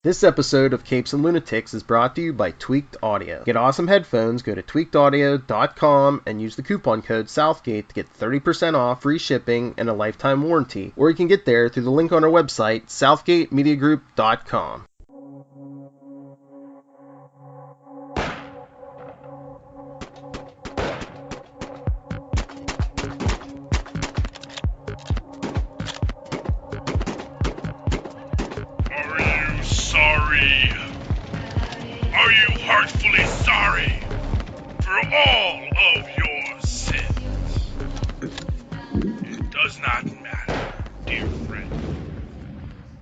This episode of Capes and Lunatics is brought to you by Tweaked Audio. Get awesome headphones, go to tweakedaudio.com and use the coupon code Southgate to get 30% off, free shipping, and a lifetime warranty. Or you can get there through the link on our website, southgatemediagroup.com. Are you heartfully sorry for all of your sins? It does not matter, dear friend,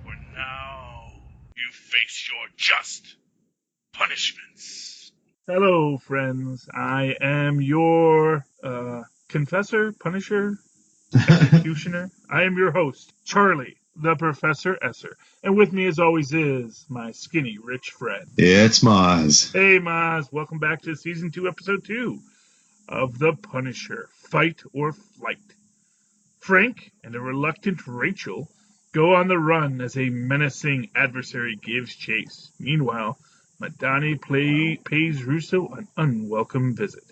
for now you face your just punishments. Hello, friends. I am your confessor, punisher, executioner. I am your host, Charlie, the Professor Esser. And with me, as always, is my skinny, rich friend. It's Mozz. Hey, Mozz. Welcome back to Season 2, Episode 2 of The Punisher, Fight or Flight. Frank and a reluctant Rachel go on the run as a menacing adversary gives chase. Meanwhile, Madani pays Russo an unwelcome visit.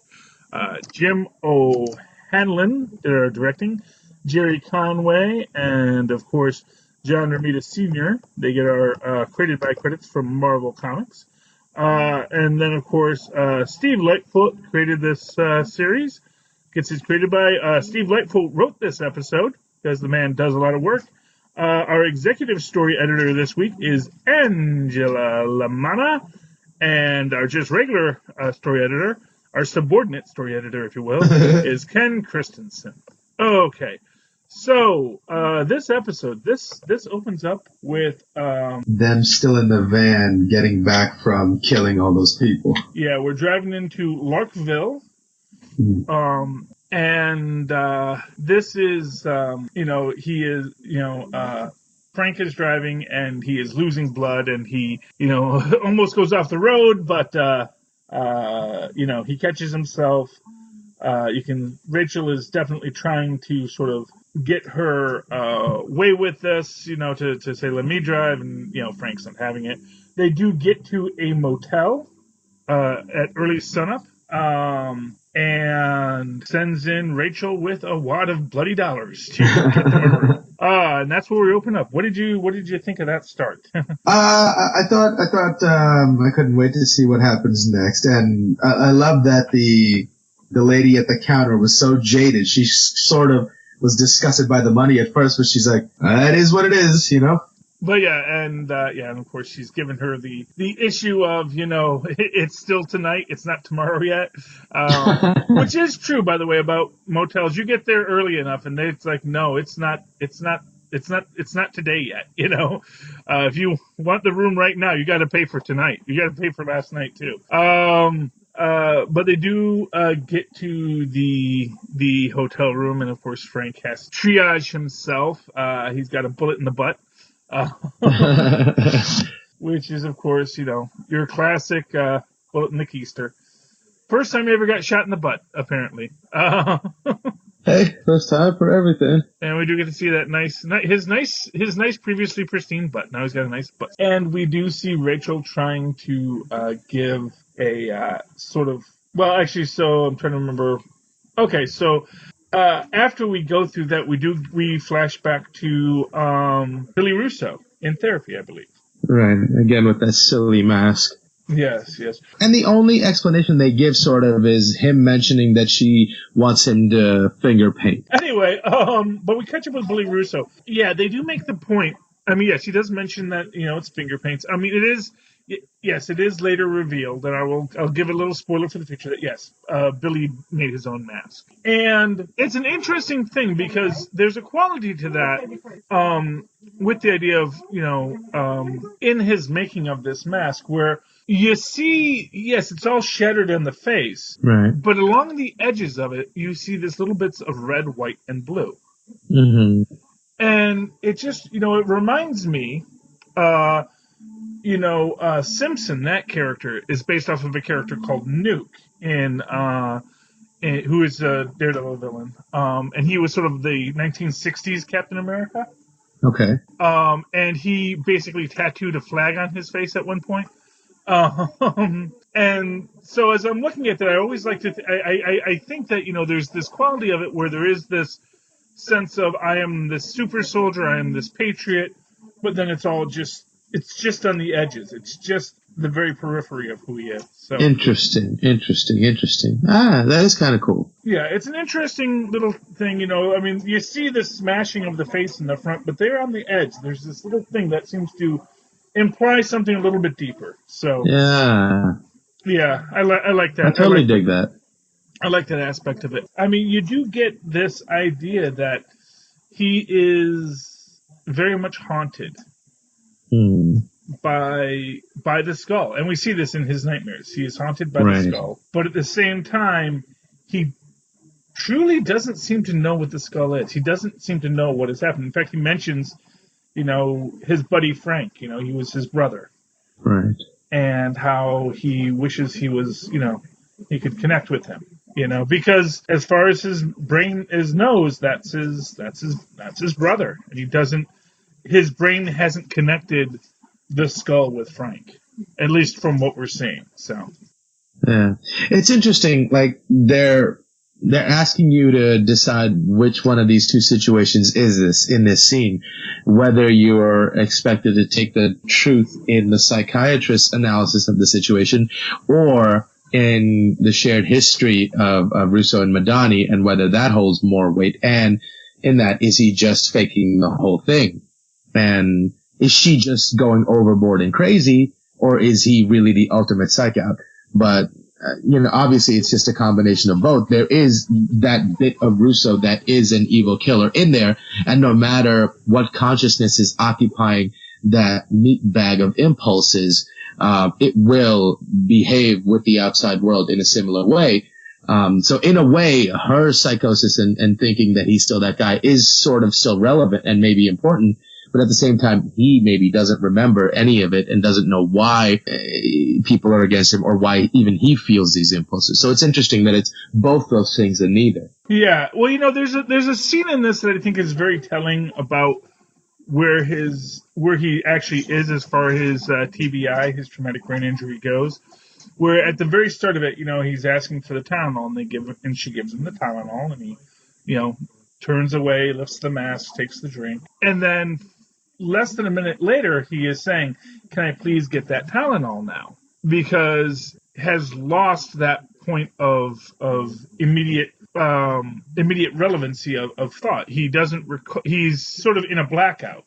Jim O'Hanlon, directing, Jerry Conway, and of course, John Romita Sr. They get our created by credits from Marvel Comics. And then, of course, Steve Lightfoot created this series. Gets his created by Steve Lightfoot wrote this episode because the man does a lot of work. Our executive story editor this week is Angela Lamanna, and our just regular story editor, our subordinate story editor, if you will, is Ken Christensen. Okay, so this episode, this opens up with them still in the van getting back from killing all those people. Yeah, we're driving into Larkville. And this is, Frank is driving and he is losing blood and he, almost goes off the road, but, he catches himself. Rachel is definitely trying to sort of get her way with this, to say, let me drive, and, Frank's not having it. They do get to a motel at early sunup. And sends in Rachel with a wad of bloody dollars to get them a room. And that's where we open up. What did you think of that start? I thought I couldn't wait to see what happens next, and I love that the lady at the counter was so jaded. She sort of was disgusted by the money at first, but she's like, "It is what it is," But and of course she's given her the issue of, it's still tonight, it's not tomorrow yet, which is true, by the way, about motels. You get there early enough, and it's like, no, it's not today yet. If you want the room right now, you got to pay for tonight. You got to pay for last night too. But they do get to the hotel room, and of course Frank has to triage himself. He's got a bullet in the butt. Which is, of course, your classic bullet in the keister. First time he ever got shot in the butt, apparently. Hey, first time for everything. And we do get to see that his nice previously pristine butt. Now he's got a nice butt. And we do see Rachel trying to give a sort of, so I'm trying to remember. Okay, so after we go through that, we flash back to Billy Russo in therapy, I believe. Right, again with that silly mask. Yes. And the only explanation they give sort of is him mentioning that she wants him to finger paint. Anyway, but we catch up with Billy Russo. Yeah, they do make the point. I mean, yes, he does mention that, it's finger paints. I mean, it is later revealed, and I'll give a little spoiler for the future that yes, Billy made his own mask. And it's an interesting thing because there's a quality to that, with the idea of, in his making of this mask where you see, yes, it's all shattered in the face, right? But along the edges of it, you see these little bits of red, white, and blue. Mm-hmm. And it just, it reminds me, Simpson, that character, is based off of a character called Nuke who is a Daredevil villain. And he was sort of the 1960s Captain America. Okay. And he basically tattooed a flag on his face at one point. And so as I'm looking at that, I always like to, I think that, there's this quality of it where there is this sense of I am this super soldier, I am this patriot, but then it's just on the edges. It's just the very periphery of who he is. So Interesting. That is kind of cool. yeah, it's an interesting little thing, I mean, you see the smashing of the face in the front, but they're on the edge. There's this little thing that seems to imply something a little bit deeper. So yeah, I like that. I totally dig that. I like that aspect of it. I mean, you do get this idea that he is very much haunted by the skull, and we see this in his nightmares. He is haunted by the skull, but at the same time, he truly doesn't seem to know what the skull is. He doesn't seem to know what has happened. In fact, he mentions, his buddy Frank. He was his brother, right? And how he wishes he was, he could connect with him. Because as far as his brain knows, that's his brother, and his brain hasn't connected the skull with Frank, at least from what we're seeing. So, yeah, it's interesting. Like they're asking you to decide which one of these two situations is this in this scene, whether you're expected to take the truth in the psychiatrist's analysis of the situation or in the shared history of Russo and Madani, and whether that holds more weight. And in that, is he just faking the whole thing? And is she just going overboard and crazy, or is he really the ultimate psych out? But, obviously it's just a combination of both. There is that bit of Russo that is an evil killer in there, and no matter what consciousness is occupying that meat bag of impulses, it will behave with the outside world in a similar way. So in a way, her psychosis and thinking that he's still that guy is sort of still relevant and maybe important, but at the same time, he maybe doesn't remember any of it and doesn't know why people are against him or why even he feels these impulses. So it's interesting that it's both those things and neither. Yeah. Well, there's a scene in this that I think is very telling about where he actually is as far as his TBI, his traumatic brain injury, goes. Where at the very start of it, he's asking for the Tylenol, and she gives him the Tylenol, and he, turns away, lifts the mask, takes the drink, and then less than a minute later, he is saying, "Can I please get that Tylenol now?" Because has lost that point of immediate relevancy of thought. He doesn't he's sort of in a blackout,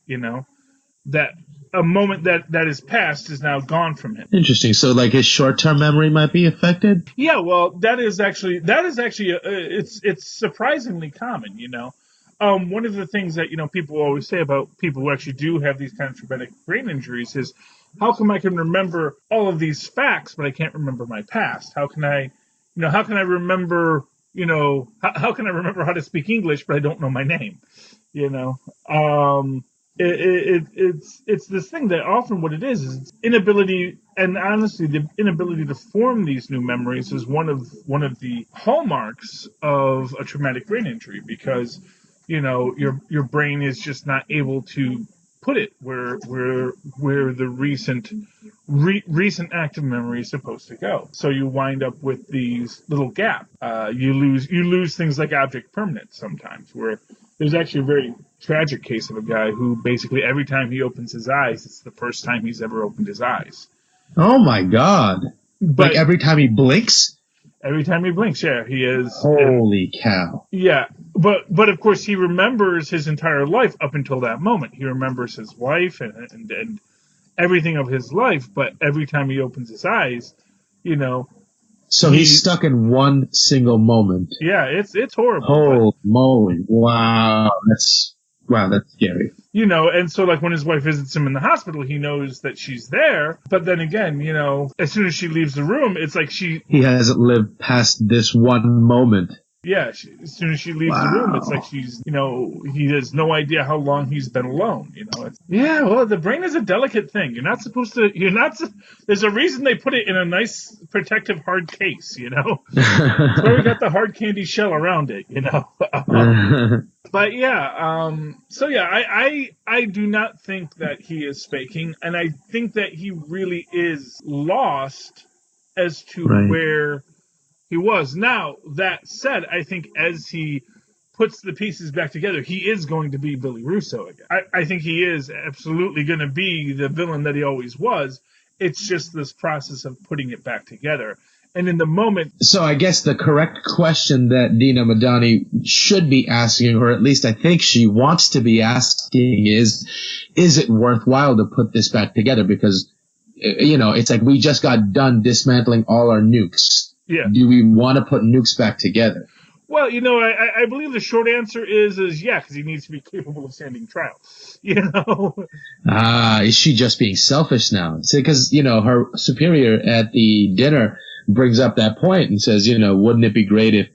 that a moment that is past is now gone from him. Interesting. So like his short-term memory might be affected? Yeah, well, that is actually it's surprisingly common, One of the things that, people always say about people who actually do have these kind of traumatic brain injuries is, how come I can remember all of these facts, but I can't remember my past? How can I remember, how can I remember how to speak English, but I don't know my name? It's this thing that often what it is inability, and honestly, the inability to form these new memories is one of the hallmarks of a traumatic brain injury, because your brain is just not able to put it where the recent active memory is supposed to go. So you wind up with these little gaps. You lose things like object permanence sometimes, where there's actually a very tragic case of a guy who basically every time he opens his eyes, it's the first time he's ever opened his eyes. Oh my God. But like every time he blinks? Every time he blinks, yeah, he is. Holy cow. Yeah, but of course he remembers his entire life up until that moment. He remembers his wife and everything of his life, but every time he opens his eyes, So he's stuck in one single moment. Yeah, it's horrible. Holy moly. Wow, that's scary. And so like when his wife visits him in the hospital, he knows that she's there. But then again, as soon as she leaves the room, it's like he hasn't lived past this one moment. Yeah, as soon as she leaves the room, it's like Wow. she's, he has no idea how long he's been alone. Yeah, well, the brain is a delicate thing. There's a reason they put it in a nice, protective, hard case. That's why we got the hard candy shell around it. But yeah, so yeah, I do not think that he is faking, and I think that he really is lost as to Right. where he was. Now, that said, I think as he puts the pieces back together, he is going to be Billy Russo again. I think he is absolutely going to be the villain that he always was. It's just this process of putting it back together. And in the moment... So I guess the correct question that Dina Madani should be asking, or at least I think she wants to be asking, is it worthwhile to put this back together? Because, it's like we just got done dismantling all our nukes. Yeah. Do we want to put nukes back together? Well, I believe the short answer is yeah, because he needs to be capable of standing trial. Is she just being selfish now? Because, her superior at the dinner brings up that point and says, wouldn't it be great if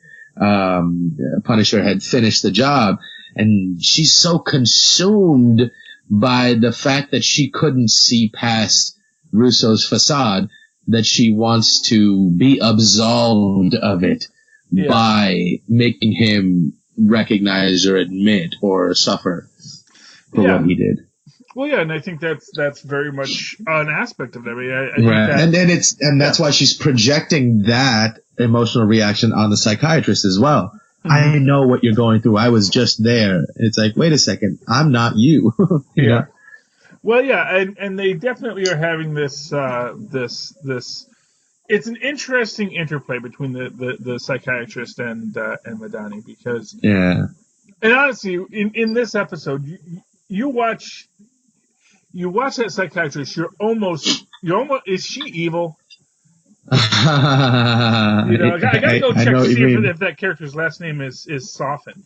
Punisher had finished the job? And she's so consumed by the fact that she couldn't see past Russo's facade that she wants to be absolved of it by making him recognize or admit or suffer for what he did. Well, yeah, and I think that's very much an aspect of that. I think that's why she's projecting that emotional reaction on the psychiatrist as well. Mm-hmm. I know what you're going through. I was just there. It's like, wait a second, I'm not you. you know? Well, yeah, and they definitely are having this. It's an interesting interplay between the psychiatrist and Madani, because and honestly, in this episode, you watch that psychiatrist. You're almost is she evil? I gotta go check to see if that character's last name is Soften.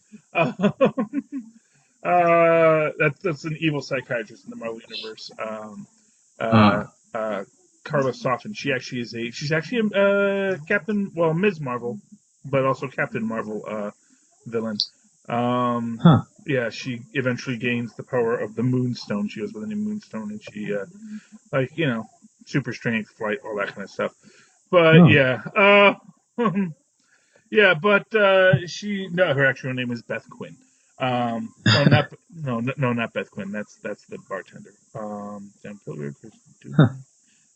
That's an evil psychiatrist in the Marvel universe. Carla Soften. She's actually a Captain, Ms. Marvel, but also Captain Marvel villain. Yeah, she eventually gains the power of the Moonstone. She goes by the name Moonstone, and she super strength, flight, all that kind of stuff. But her actual name is Beth Quinn. Not Beth Quinn. That's the bartender.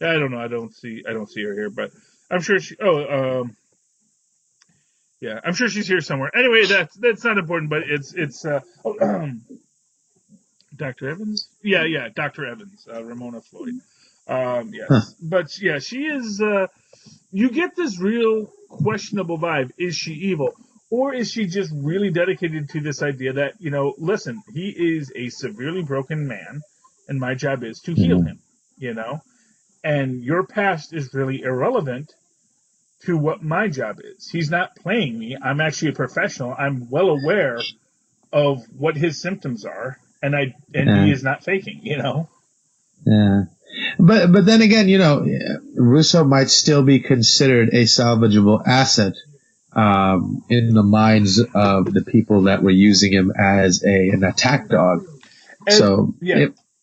I don't know. I don't see her here, but I'm sure she. I'm sure she's here somewhere. Anyway, that's not important, but it's Dr. Evans. Yeah, Dr. Evans, Ramona Floyd. Yes, but yeah, she is. You get this real questionable vibe. Is she evil? Or is she just really dedicated to this idea that, listen, he is a severely broken man, and my job is to heal him, and your past is really irrelevant to what my job is. He's not playing me. I'm actually a professional. I'm well aware of what his symptoms are, and he is not faking, Yeah. But then again, Russo might still be considered a salvageable asset in the minds of the people that were using him as an attack dog. And,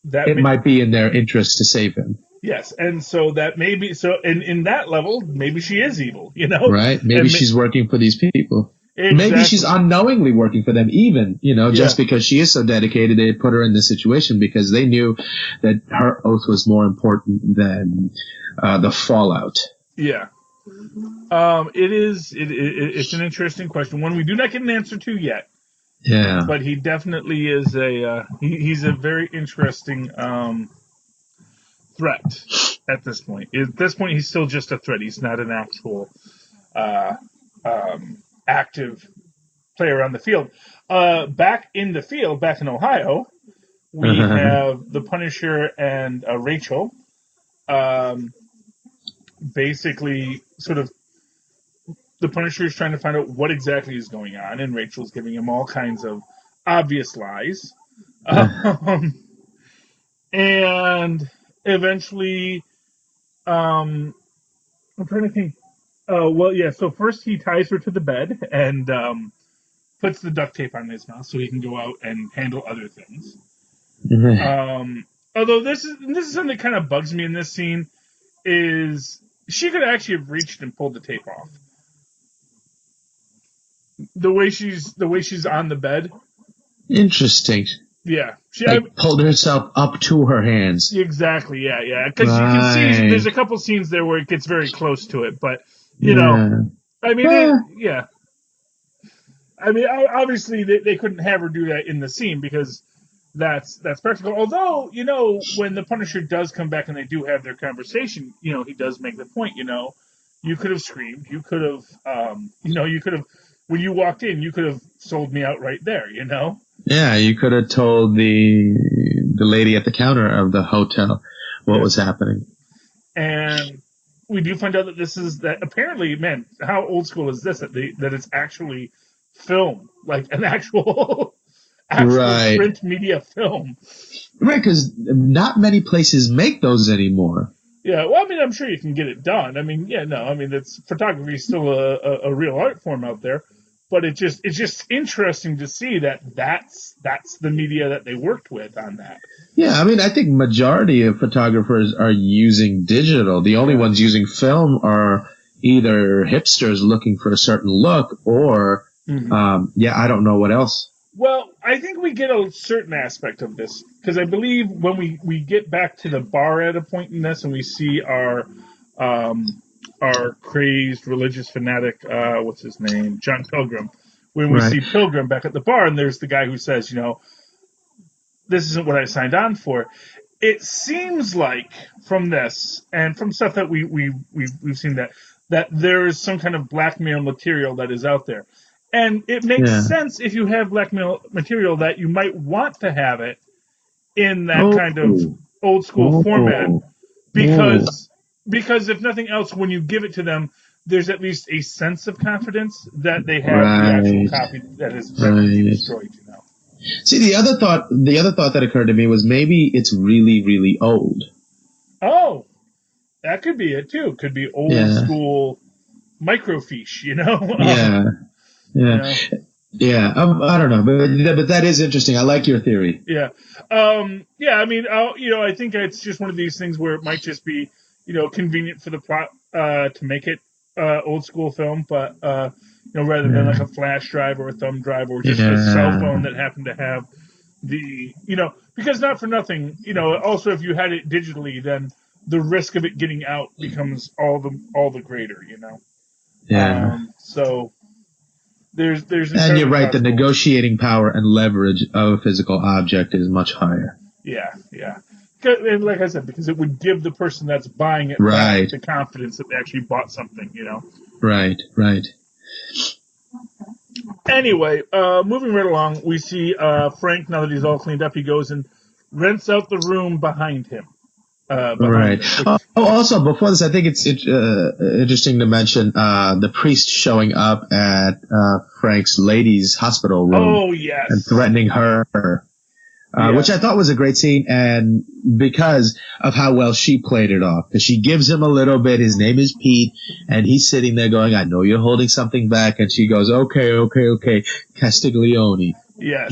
it might be in their interest to save him. Yes, and so that maybe in that level, maybe she is evil, Right? Maybe she's working for these people. Exactly. Maybe she's unknowingly working for them, even, just because she is so dedicated. They put her in this situation because they knew that her oath was more important than the fallout. Yeah. It's an interesting question, one we do not get an answer to yet. Yeah. But he definitely is he's a very interesting threat at this point. At this point, he's still just a threat. He's not an actual active player on the field. Back in the field, back in Ohio, we have the Punisher and Rachel. Basically, sort of, the Punisher is trying to find out what exactly is going on, and Rachel's giving him all kinds of obvious lies. And eventually, I'm trying to think. Well, yeah. So first he ties her to the bed and puts the duct tape on his mouth so he can go out and handle other things. Although this is something that kind of bugs me in this scene is she could actually have reached and pulled the tape off. The way she's on the bed. Interesting. Yeah, pulled herself up to her hands. Exactly. Yeah. Because you can see there's a couple scenes there where it gets very close to it, but you know, I mean, yeah. I mean, obviously they couldn't have her do that in the scene because that's practical. Although, you know, when the Punisher does come back and they do have their conversation, you know, he does make the point. You know, you could have screamed, you could have, you could have. When you walked in, you could have sold me out right there, you know? Yeah, you could have told the lady at the counter of the hotel what was happening. And we do find out that apparently, man, how old school is this? That it's actually film, like an actual print media film. Right, because not many places make those anymore. Yeah, well, I mean, I'm sure you can get it done. I mean, photography is still a real art form out there. But it's just interesting to see that's the media that they worked with on that. Yeah, I mean, I think majority of photographers are using digital. The only ones using film are either hipsters looking for a certain look or, I don't know what else. Well, I think we get a certain aspect of this because I believe when we get back to the bar at a point in this and we see our crazed religious fanatic, what's his name, John Pilgrim, when we see Pilgrim back at the bar, and there's the guy who says, you know, this isn't what I signed on for. It seems like from this and from stuff that we've seen that there is some kind of blackmail material that is out there, and it makes sense if you have blackmail material that you might want to have it in that kind of old school format because if nothing else, when you give it to them, there's at least a sense of confidence that they have the actual copy that is destroyed. You know. See, the other thought that occurred to me was maybe it's really, really old. Oh, that could be it too. Could be old school microfiche. You know. Yeah. I don't know, but that is interesting. I like your theory. Yeah. I mean, I think it's just one of these things where it might just be, convenient for the plot to make it old school film, but rather than like a flash drive or a thumb drive or just a cell phone that happened to have the, because not for nothing, also if you had it digitally, then the risk of it getting out becomes all the greater, Yeah. So there's and you're right. The negotiating power and leverage of a physical object is much higher. Yeah. And like I said, because it would give the person that's buying it back the confidence that they actually bought something, Right. Anyway, moving right along, we see Frank, now that he's all cleaned up, he goes and rents out the room behind him. Also, before this, I think it's interesting to mention the priest showing up at Frank's ladies' hospital room. Oh, yes. And threatening her. Which I thought was a great scene, and because of how well she played it off. Because she gives him a little bit, his name is Pete, and he's sitting there going, I know you're holding something back, and she goes, okay, Castiglione. Yes.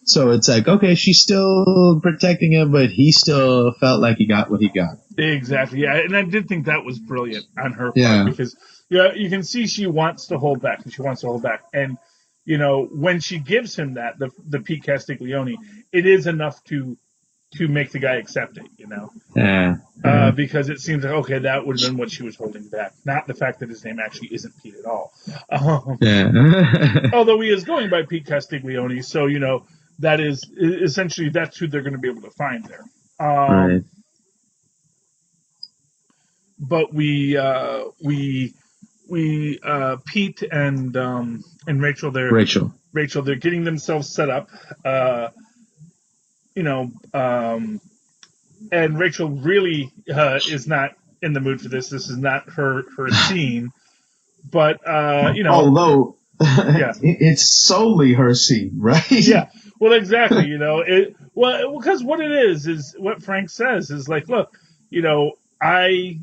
So it's like, okay, she's still protecting him, but he still felt like he got what he got. Exactly, yeah, and I did think that was brilliant on her part, because you can see she wants to hold back, and when she gives him that, the Pete Castiglione, it is enough to make the guy accept it, because it seems like, okay, that would have been what she was holding back, not the fact that his name actually isn't Pete at all. Although he is going by Pete Castiglione, so, that is essentially, that's who they're going to be able to find there. But we Pete and Rachel, they're getting themselves set up, and Rachel really is not in the mood for this. This is not her scene, but although it's solely her scene, right? Yeah, well, exactly. Because what it is what Frank says is like, look, I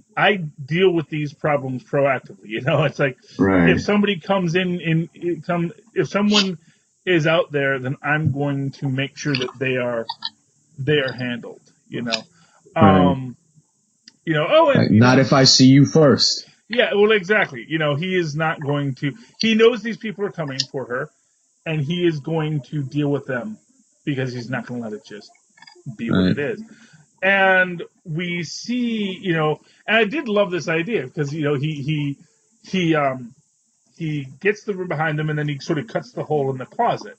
deal with these problems proactively. You know, it's like Right. if somebody comes if someone is out there, then I'm going to make sure that they are handled. You know, Right. and Like, not if I see you first. yeah, well, exactly. You know, he is not going to. He knows these people are coming for her, and he is going to deal with them because he's not going to let it just be what Right. it is. And we see, and I did love this idea because he gets the room behind him, and then he sort of cuts the hole in the closet.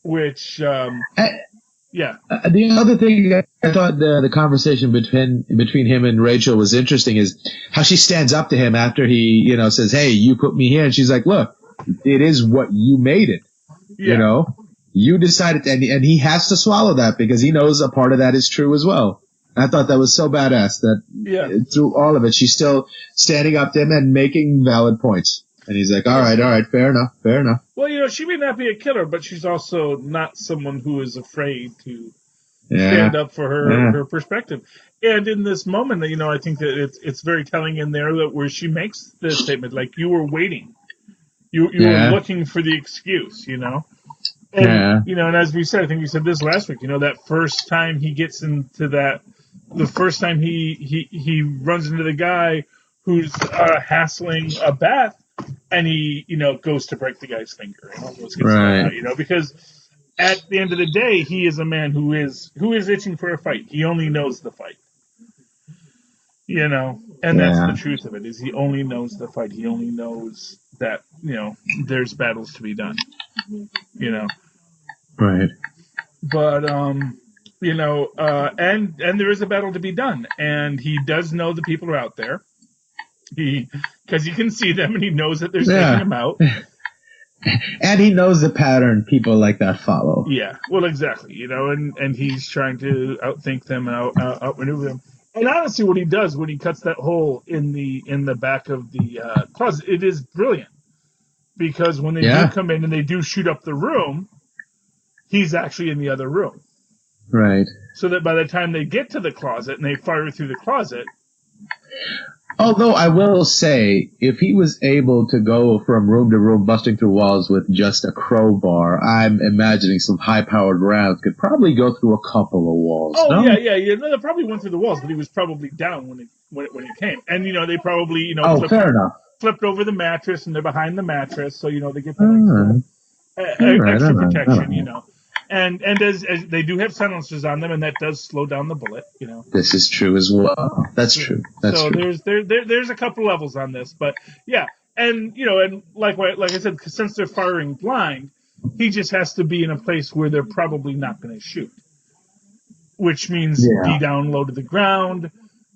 Which yeah. The other thing I thought the conversation between him and Rachel was interesting is how she stands up to him after he says, "Hey, you put me here," and she's like, "Look, it is what you made it. Yeah. You decided," and he has to swallow that because he knows a part of that is true as well. I thought that was so badass that through all of it, she's still standing up to him and making valid points. And he's like, all right, fair enough. Well, she may not be a killer, but she's also not someone who is afraid to stand up for her perspective. And in this moment, I think that it's very telling in there that where she makes this statement, like, you were waiting. You were looking for the excuse, And, and as we said, I think we said this last week, that first time he gets into that, the first time he runs into the guy who's hassling Beth, and he, goes to break the guy's finger and almost gets out, because at the end of the day, he is a man who is itching for a fight. He only knows the fight, and that's the truth of it, is he only knows the fight. He only knows that, there's battles to be done, Right. But, and there is a battle to be done, and he does know the people are out there. Because he can see them and he knows that they're taking him out. And he knows the pattern people like that follow. Yeah, well, exactly. And he's trying to outthink them and outmaneuver them. And honestly, what he does when he cuts that hole in the back of the closet, it is brilliant. Because when they do come in and they do shoot up the room, he's actually in the other room. Right. So that by the time they get to the closet and they fire through the closet. Although I will say, if he was able to go from room to room busting through walls with just a crowbar, I'm imagining some high-powered rounds could probably go through a couple of walls. Oh, no? yeah. No, they probably went through the walls, but he was probably down when he came. And, they probably, fair enough. Flipped over the mattress, and they're behind the mattress, so, they get the extra protection, And as they do have silencers on them, and that does slow down the bullet, This is true as well. That's true. That's true. There's a couple levels on this, but yeah, and and like I said, since they're firing blind, he just has to be in a place where they're probably not going to shoot, which means be down low to the ground,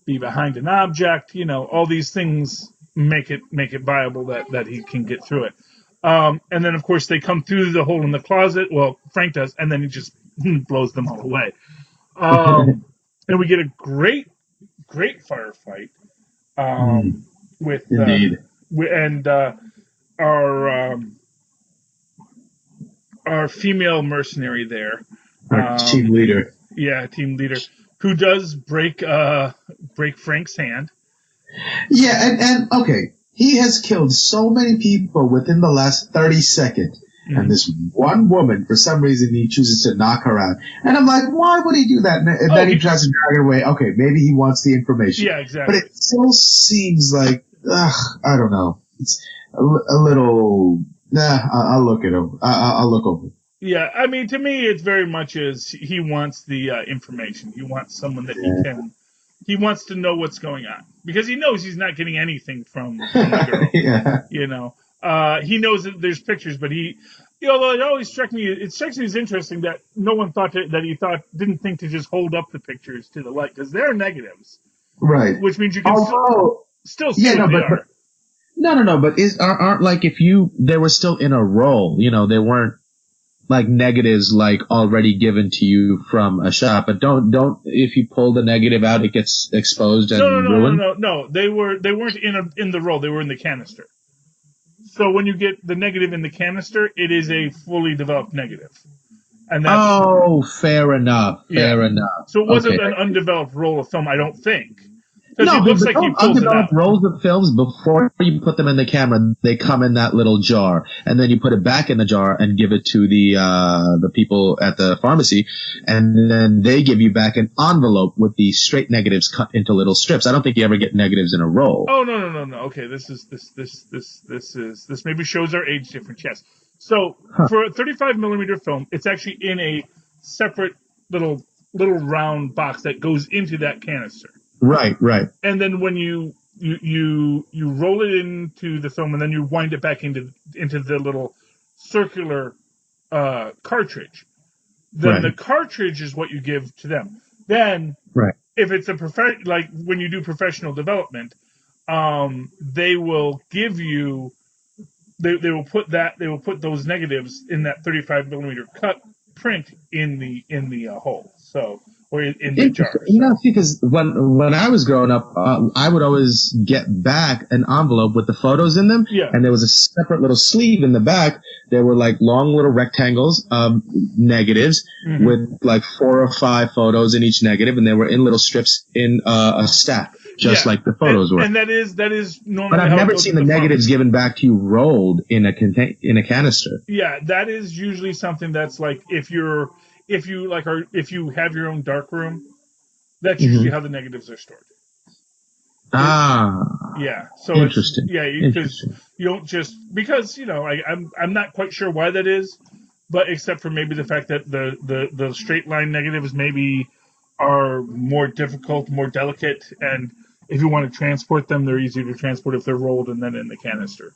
be behind an object, all these things make it viable that he can get through it. And then, of course, they come through the hole in the closet. Well, Frank does, and then he just blows them all away. And we get a great firefight with our female mercenary there, our team leader. Yeah, team leader, who does break Frank's hand. Yeah, and okay. He has killed so many people within the last 30 seconds. Mm-hmm. And this one woman, for some reason, he chooses to knock her out. And I'm like, why would he do that? And then he tries to drag her away. Okay, maybe he wants the information. Yeah, exactly. But it still seems like, I don't know. It's a little, I'll look it over. I'll look over it. Yeah, I mean, to me, it's very much as he wants the information. He wants someone that he wants to know what's going on. Because he knows he's not getting anything from the girl. He knows that there's pictures, but although it always strikes me as interesting that no one didn't think to just hold up the pictures to the light, because they're negatives. Right. Which means you can still see what they are. No, but aren't like if they were still in a roll, they weren't like negatives like already given to you from a shot, but don't if you pull the negative out it gets exposed and ruined? No. They weren't in the roll, they were in the canister. So when you get the negative in the canister, it is a fully developed negative. And that's, fair enough. Fair enough. So it wasn't Okay. an undeveloped roll of film, I don't think. Because No, it looks like he pulls it out. undeveloped rolls of films, before you put them in the camera, they come in that little jar, and then you put it back in the jar and give it to the people at the pharmacy, and then they give you back an envelope with the straight negatives cut into little strips. I don't think you ever get negatives in a roll. Oh, no. Okay, this maybe shows our age difference. Yes. So for a 35 millimeter film, it's actually in a separate little round box that goes into that canister. Right. And then when you roll it into the film, and then you wind it back into the little circular cartridge. Then the cartridge is what you give to them. Then, if it's like when you do professional development, they will give you. They will put those negatives in that 35 millimeter cut print in the hole. So. Or in the jar. No, because when I was growing up, I would always get back an envelope with the photos in them, and there was a separate little sleeve in the back. There were like long little rectangles of negatives with like 4 or 5 photos in each negative, and they were in little strips in a stack, just like the photos were. And that is normally. But I've never seen the negatives given back to you rolled in a canister. Yeah, that is usually something that's like if you have your own dark room, that's usually how the negatives are stored. Yeah. So interesting. Because you don't because I'm not quite sure why that is, but except for maybe the fact that the straight line negatives maybe are more difficult, more delicate, and if you want to transport them, they're easier to transport if they're rolled and then in the canister.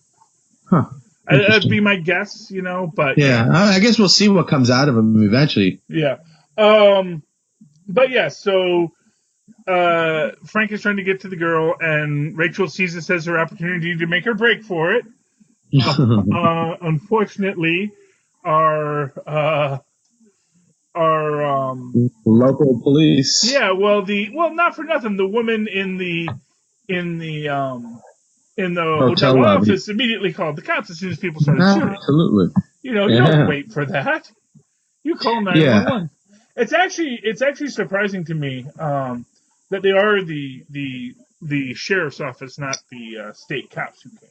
Huh. That'd be my guess, but... Yeah, I guess we'll see what comes out of them eventually. Yeah. But yeah, so Frank is trying to get to the girl, and Rachel sees this as her opportunity to make her break for it. Unfortunately, our local police. Yeah, well, not for nothing, the woman in the hotel office immediately called the cops as soon as people started shooting. Absolutely. You don't wait for that. You call 911. It's actually surprising to me that they are the sheriff's office, not the state cops who came.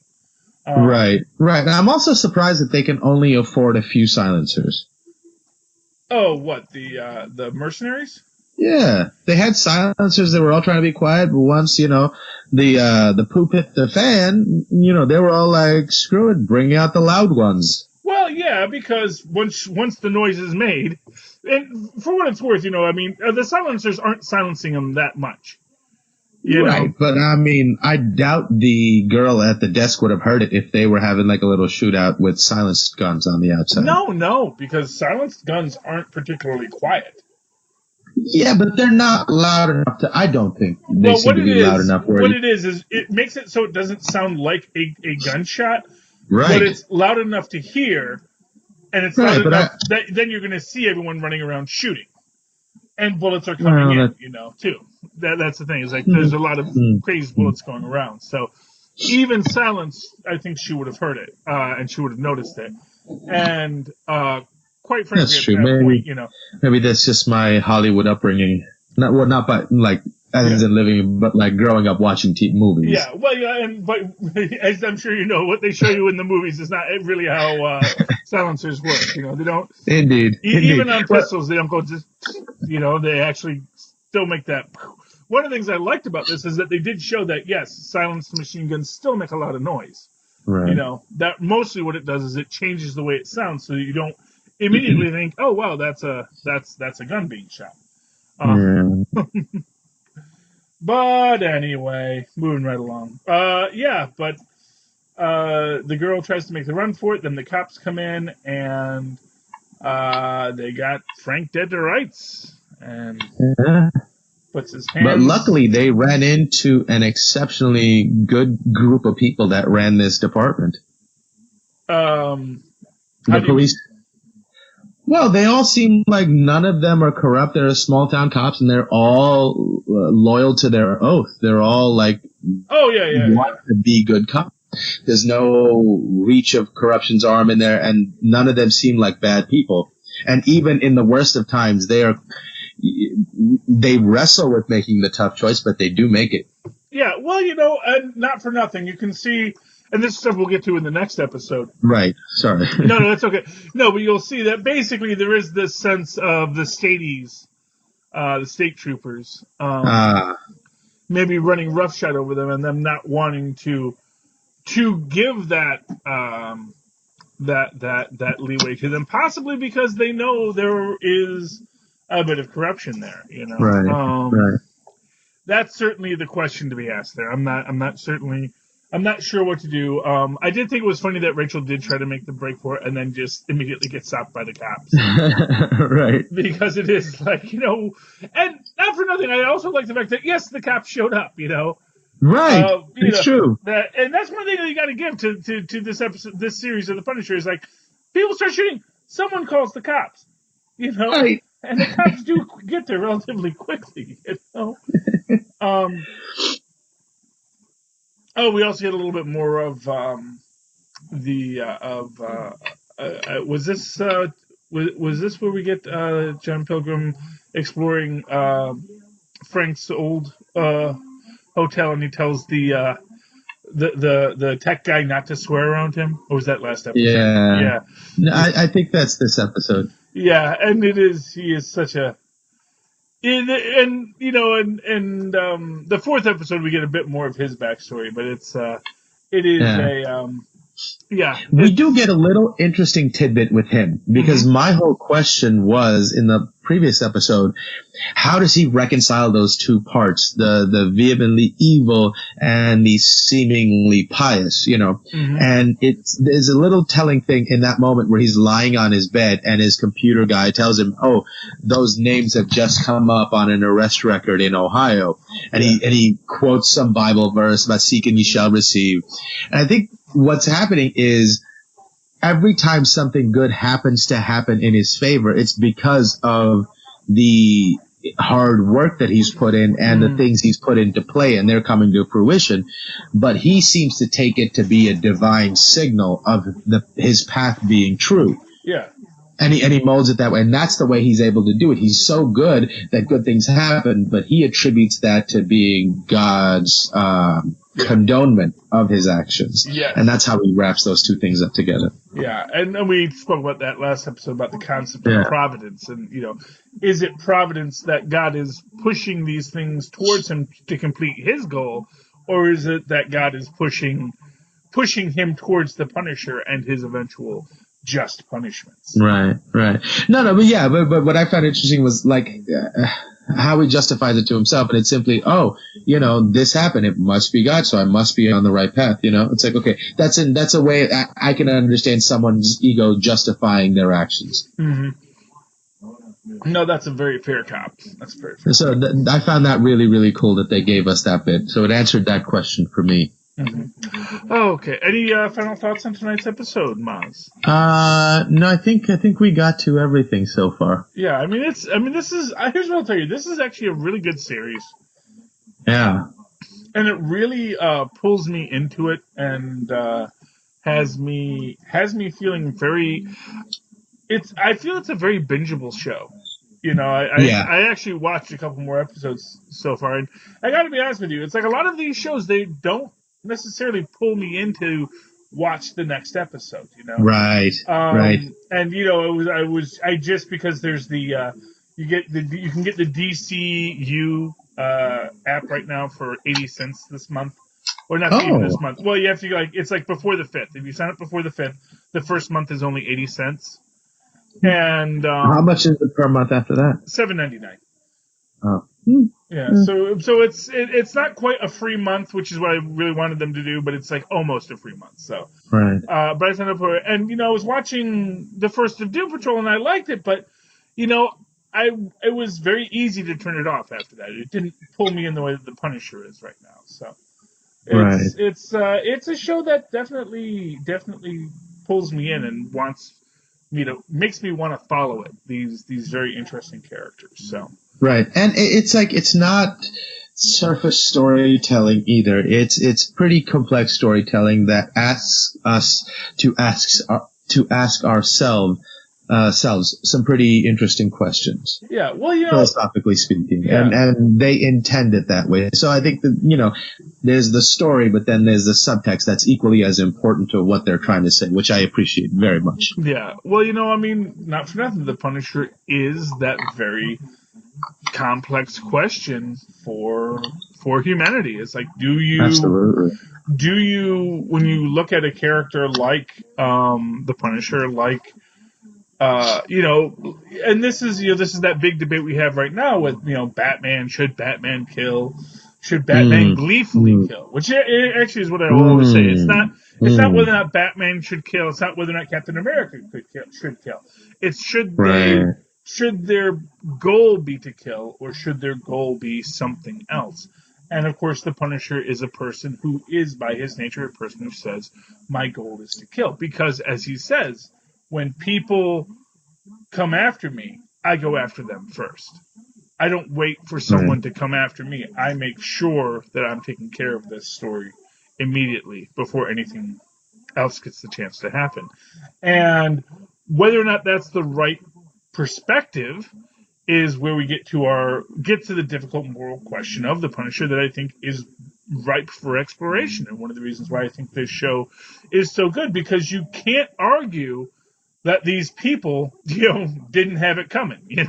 Right. I'm also surprised that they can only afford a few silencers. Oh, what, the mercenaries? Yeah, they had silencers. They were all trying to be quiet, but once the poop hit the fan, they were all like, "Screw it, bring out the loud ones." Well, yeah, because once the noise is made, and for what it's worth, the silencers aren't silencing them that much. You know? But I doubt the girl at the desk would have heard it if they were having like a little shootout with silenced guns on the outside. No, because silenced guns aren't particularly quiet. Yeah, but they're not loud enough to. I don't think they seem to be loud enough. What it is it makes it so it doesn't sound like a gunshot, right? But it's loud enough to hear, and it's loud enough that then you're going to see everyone running around shooting, and bullets are coming in, too. That's the thing. Is like there's a lot of crazy bullets going around. So even silence, I think she would have heard it, and she would have noticed it, and. Quite frankly, that's true. At that point, maybe that's just my Hollywood upbringing. Not by like as in living, but like growing up watching movies. Yeah, well, but as I'm sure you know, what they show you in the movies is not really how silencers work. They don't. Indeed. Even on pistols, they don't go just. They actually still make that. One of the things I liked about this is that they did show that yes, silenced machine guns still make a lot of noise. Right. That mostly what it does is it changes the way it sounds, so that you don't immediately think, oh wow, that's a gun being shot. But anyway, moving right along. But the girl tries to make the run for it. Then the cops come in and they got Frank dead to rights and puts his hands. But luckily, they ran into an exceptionally good group of people that ran this department. The police. Well, they all seem like none of them are corrupt. They're small town cops, and they're all loyal to their oath. They're all like, want to be good cops. There's no reach of corruption's arm in there, and none of them seem like bad people. And even in the worst of times, they wrestle with making the tough choice, but they do make it. Yeah, well, and not for nothing, you can see, and this stuff we'll get to in the next episode. Right. Sorry. No, that's okay. No, but you'll see that basically there is this sense of the staties, the state troopers, maybe running roughshod over them, and them not wanting to give that leeway to them, possibly because they know there is a bit of corruption there. Right. Right. That's certainly the question to be asked there. I'm not sure what to do. I did think it was funny that Rachel did try to make the break for it and then just immediately get stopped by the cops. Right. Because it is like, and not for nothing, I also like the fact that, yes, the cops showed up, Right. It's true. And that's one thing that you got to give to this episode, this series of The Punisher, is like, people start shooting, someone calls the cops, Right. And the cops do get there relatively quickly, we also get a little bit more of was this where we get John Pilgrim exploring Frank's old hotel, and he tells the tech guy not to swear around him? Or was that last episode? Yeah. No, I think that's this episode. Yeah, and he is such a, the fourth episode we get a bit more of his backstory, but we do get a little interesting tidbit with him, because my whole question was in the previous episode, how does he reconcile those two parts, the vehemently evil and the seemingly pious, and there's a little telling thing in that moment where he's lying on his bed and his computer guy tells him, oh, those names have just come up on an arrest record in Ohio, and he quotes some Bible verse about seek and ye shall receive. And I think what's happening is every time something good happens to happen in his favor, it's because of the hard work that he's put in and the things he's put into play, and they're coming to fruition. But he seems to take it to be a divine signal of his path being true. Yeah. And he molds it that way, and that's the way he's able to do it. He's so good that good things happen, but he attributes that to being God's condonement of his actions. Yeah. And that's how he wraps those two things up together. Yeah, and we spoke about that last episode about the concept of providence, and is it providence that God is pushing these things towards him to complete his goal, or is it that God is pushing him towards the Punisher and his eventual just punishments? Right. No, but what I found interesting was how he justifies it to himself, and it's simply, this happened, it must be God, so I must be on the right path. It's like, okay, that's a way I can understand someone's ego justifying their actions. Mm-hmm. No, that's a very fair cop. That's very fair. So I found that really, really cool that they gave us that bit. So it answered that question for me. Mm-hmm. Okay. Any final thoughts on tonight's episode, Mozz? No, I think we got to everything so far. Yeah, this is, here's what I'll tell you. This is actually a really good series. Yeah. And it really pulls me into it and has me feeling very. I feel it's a very bingeable show. I actually watched a couple more episodes so far, and I got to be honest with you, it's like a lot of these shows, they don't necessarily pull me in to watch the next episode. Right. Right. And I just because there's the you can get the DCU app right now for 80 cents this month. Or not even this month. Well, you have to it's like before the 5th. If you sign up before the 5th, the first month is only 80 cents. And how much is it per month after that? $7.99. Oh. Yeah. So it's not quite a free month, which is what I really wanted them to do, but it's like almost a free month. So right. But I signed up for it, and I was watching the first of Doom Patrol, and I liked it, but it was very easy to turn it off after that. It didn't pull me in the way that the Punisher is right now. So it's a show that definitely pulls me in and makes me want to follow it. These very interesting characters. So right, and it's not surface storytelling either. It's pretty complex storytelling that asks us to ask ourselves selves some pretty interesting questions. Yeah, well, philosophically speaking, Yeah. and they intend it that way. So I think that, there's the story, but then there's the subtext that's equally as important to what they're trying to say, which I appreciate very much. Yeah, well, not for nothing, the Punisher is that very complex question for humanity. It's like, Absolutely. do you, when you look at a character like the Punisher, like and this is that big debate we have right now with Batman. Should Batman kill? Should Batman gleefully kill? Which it actually is what I will always say. It's not whether or not Batman should kill. It's not whether or not Captain America should kill. It's should their goal be to kill, or should their goal be something else? And of course, the Punisher is a person who is, by his nature, a person who says, "My goal is to kill," because, as he says, when people come after me, I go after them first. I don't wait for someone to come after me. I make sure that I'm taking care of this story immediately before anything else gets the chance to happen. And whether or not that's the right perspective is where we get to the difficult moral question of the Punisher that I think is ripe for exploration. And one of the reasons why I think this show is so good, because you can't argue that these people, didn't have it coming. You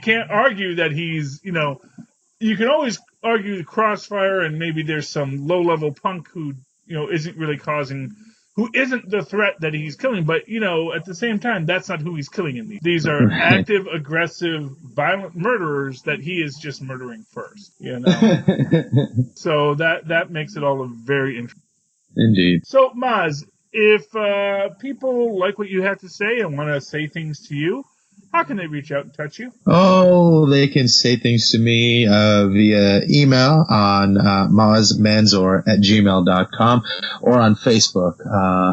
can't argue that he's, you can always argue the Crossfire, and maybe there's some low-level punk who, isn't really who isn't the threat that he's killing. But, at the same time, that's not who he's killing in these. These are active, aggressive, violent murderers that he is just murdering first, So that makes it all a very interesting. Indeed. So, Mozz, if people like what you have to say and want to say things to you, how can they reach out and touch you? Oh, they can say things to me via email on mozzmanzor@gmail.com, or on Facebook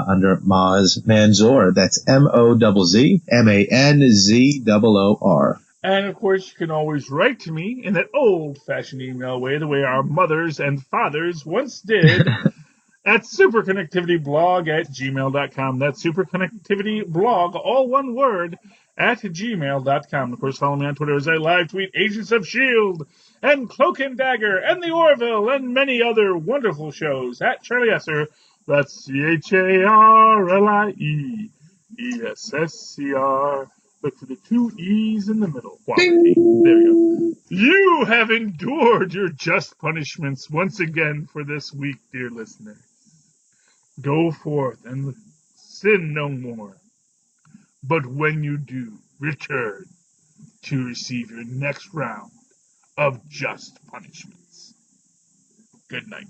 under Mozz Manzor. That's MOZZMANZOOR. And, of course, you can always write to me in that old-fashioned email way, the way our mothers and fathers once did, at superconnectivityblog@gmail.com. That's superconnectivityblog, all one word, at gmail.com. Of course, follow me on Twitter as I live tweet Agents of S.H.I.E.L.D. and Cloak and Dagger and The Orville and many other wonderful shows at Charlie Esser. That's CharlieEssescr. Look for the two E's in the middle. Quality. There you go. You have endured your just punishments once again for this week, dear listener. Go forth and sin no more. But when you do, return to receive your next round of just punishments. Good night.